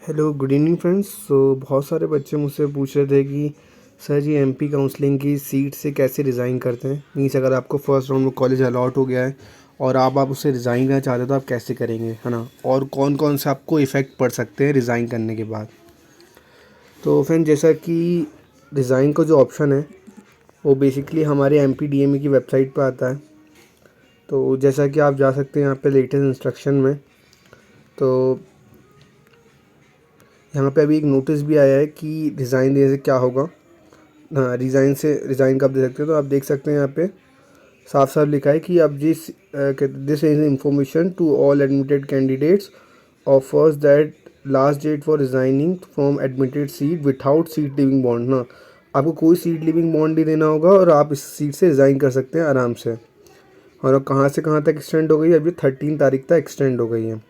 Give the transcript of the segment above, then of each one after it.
Hello good evening friends. बहुत सारे बच्चे मुझसे पूछ रहे थे कि सर जी एमपी काउंसलिंग की सीट से कैसे रिज़ाइन करते हैं। मीन्स अगर आपको फर्स्ट राउंड में कॉलेज अलॉट हो गया है और आप उससे रिज़ाइन करना चाहते हो तो आप कैसे करेंगे, है ना। और कौन कौन से आपको इफ़ेक्ट पड़ सकते हैं रिज़ाइन करने के बाद। तो फ्रेंड जैसा कि रिज़ाइन का जो ऑप्शन है वो बेसिकली हमारे एमपीडीएमए की वेबसाइट पर आता है। तो जैसा कि आप जा सकते हैं यहाँ पे लेटेस्ट इंस्ट्रक्शन में। तो यहाँ पे अभी एक नोटिस भी आया है कि रिज़ाइन देने से क्या होगा। हाँ, रिज़ाइन कब दे सकते हैं। तो आप देख सकते हैं यहाँ पे साफ साफ लिखा है कि अब this is information to all admitted candidates offers that last date for resigning from admitted seat without seat leaving bond ना। आपको कोई सीट लिविंग बॉन्ड नहीं देना होगा और आप इस सीट से रिज़ाइन कर सकते हैं आराम से। और अब कहाँ से कहाँ तक एक्सटेंड हो गई है, अभी 13 तारीख तक एक्सटेंड हो गई है।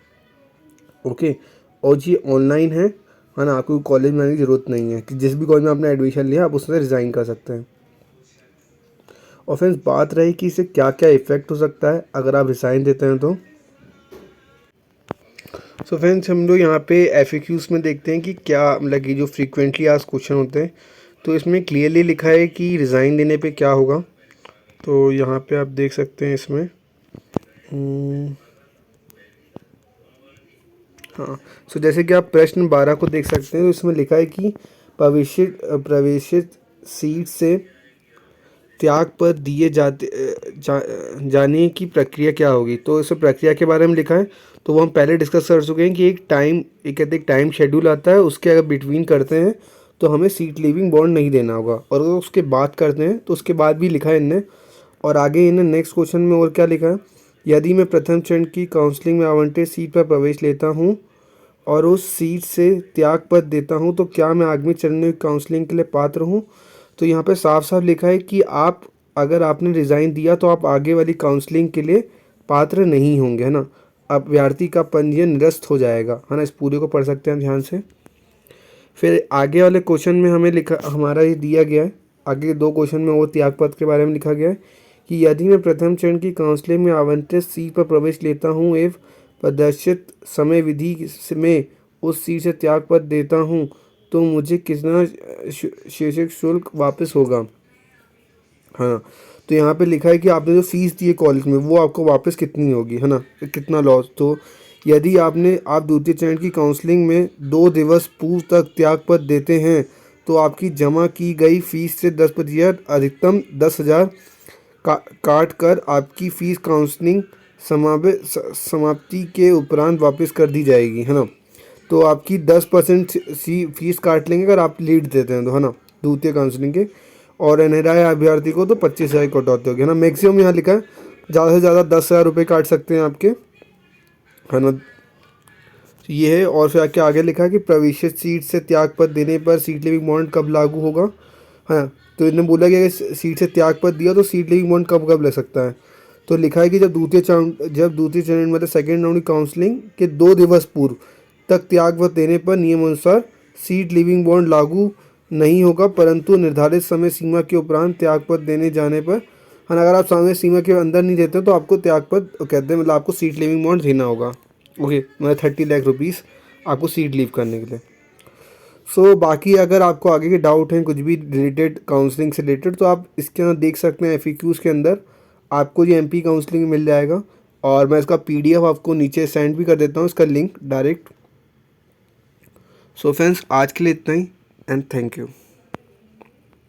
ओके। और जी ऑनलाइन है ना। आपको कॉलेज में आने की ज़रूरत नहीं है कि जिस भी कॉलेज में आपने एडमिशन लिया आप उससे रिज़ाइन कर सकते हैं। और फ्रेंड्स बात रही कि इससे क्या क्या इफ़ेक्ट हो सकता है अगर आप रिज़ाइन देते हैं तो। सो फ्रेंड्स हम लोग यहाँ पे एफएक्यूज़ में देखते हैं कि क्या मतलब कि जो फ्रीक्वेंटली आस्क्ड क्वेश्चन होते हैं तो इसमें क्लियरली लिखा है कि रिज़ाइन देने पे क्या होगा। तो यहाँ पे आप देख सकते हैं इसमें हाँ। सो जैसे कि आप प्रश्न 12 को देख सकते हैं तो इसमें लिखा है कि प्रवेशित सीट से त्याग पर दिए जाने की प्रक्रिया क्या होगी। तो इस प्रक्रिया के बारे में लिखा है तो वो हम पहले डिस्कस कर चुके हैं कि एक टाइम शेड्यूल आता है, उसके अगर बिटवीन करते हैं तो हमें सीट लीविंग बॉन्ड नहीं देना होगा। और अगर उसके बाद करते हैं तो उसके बाद भी लिखा है इनने। और आगे इन्हें नेक्स्ट क्वेश्चन में और क्या लिखा है, यदि मैं प्रथम चरण की काउंसलिंग में आवंटित सीट पर प्रवेश लेता हूँ और उस सीट से त्याग पत्र देता हूँ तो क्या मैं आगामी चरण में काउंसलिंग के लिए पात्र हूँ। तो यहाँ पे साफ साफ लिखा है कि आप अगर आपने रिज़ाइन दिया तो आप आगे वाली काउंसलिंग के लिए पात्र नहीं होंगे, है ना। अभ्यर्थी का पंजीयन निरस्त हो जाएगा, है ना। इस पूरे को पढ़ सकते हैं ध्यान से। फिर आगे वाले क्वेश्चन में हमें लिखा हमारा ये दिया गया है। आगे दो क्वेश्चन में वो त्यागपत्र के बारे में लिखा गया है कि यदि मैं प्रथम चरण की काउंसलिंग में आवंटित सीट पर प्रवेश लेता हूँ एवं प्रदर्शित समय विधि में उस सीट से त्यागपत्र देता हूँ तो मुझे कितना शैक्षिक शुल्क वापस होगा। हाँ। तो यहाँ पे लिखा है कि आपने जो फीस दी है कॉलेज में वो आपको वापस कितनी होगी, है ना, कितना लॉस। तो यदि आप द्वितीय चरण की काउंसलिंग में 2 दिवस पूर्व तक त्यागपत्र देते हैं तो आपकी जमा की गई फीस से 10% अधिकतम 10,000 काट कर आपकी फ़ीस काउंसलिंग समाप्ति के उपरांत वापस कर दी जाएगी, है ना। तो आपकी 10% सी फीस काट लेंगे अगर आप लीड देते हैं तो, है ना, द्वितीय काउंसलिंग के। और एनआरआई अभ्यर्थी को तो 25,000 कटौती होगी, है ना। मैक्सिमम यहाँ लिखा है ज़्यादा से ज़्यादा 10,000 रुपये काट सकते हैं आपके, है ना। तो ये है। और फिर आगे लिखा है कि प्रवेशित सीट से त्यागपत्र देने पर सीट लिविंग बॉन्ड कब लागू होगा। हाँ। तो इन्होंने बोला कि अगर सीट से त्यागपत्र दिया तो सीट लिविंग बॉन्ड कब कब ले सकता है। तो लिखा है कि जब द्वितीय चरण मतलब सेकेंड राउंड की काउंसलिंग के 2 दिवस पूर्व तक त्यागपत्र देने पर नियमानुसार सीट लिविंग बॉन्ड लागू नहीं होगा, परंतु निर्धारित समय सीमा के उपरांत त्यागपत्र देने जाने पर, हाँ, अगर आप समय सीमा के अंदर नहीं देते तो आपको त्यागपत्र कहते हैं मतलब आपको सीट लिविंग बॉन्ड देना होगा। ओके, मतलब 30 लाख रुपीज़ आपको सीट लीव करने के लिए। बाकी अगर आपको आगे के डाउट हैं कुछ भी रिलेटेड काउंसलिंग से रिलेटेड तो आप इसके अंदर देख सकते हैं। एफएक्यूज़ के अंदर आपको ये एमपी काउंसलिंग मिल जाएगा और मैं इसका पीडीएफ आपको नीचे सेंड भी कर देता हूँ, इसका लिंक डायरेक्ट। फ्रेंड्स आज के लिए इतना ही एंड थैंक यू।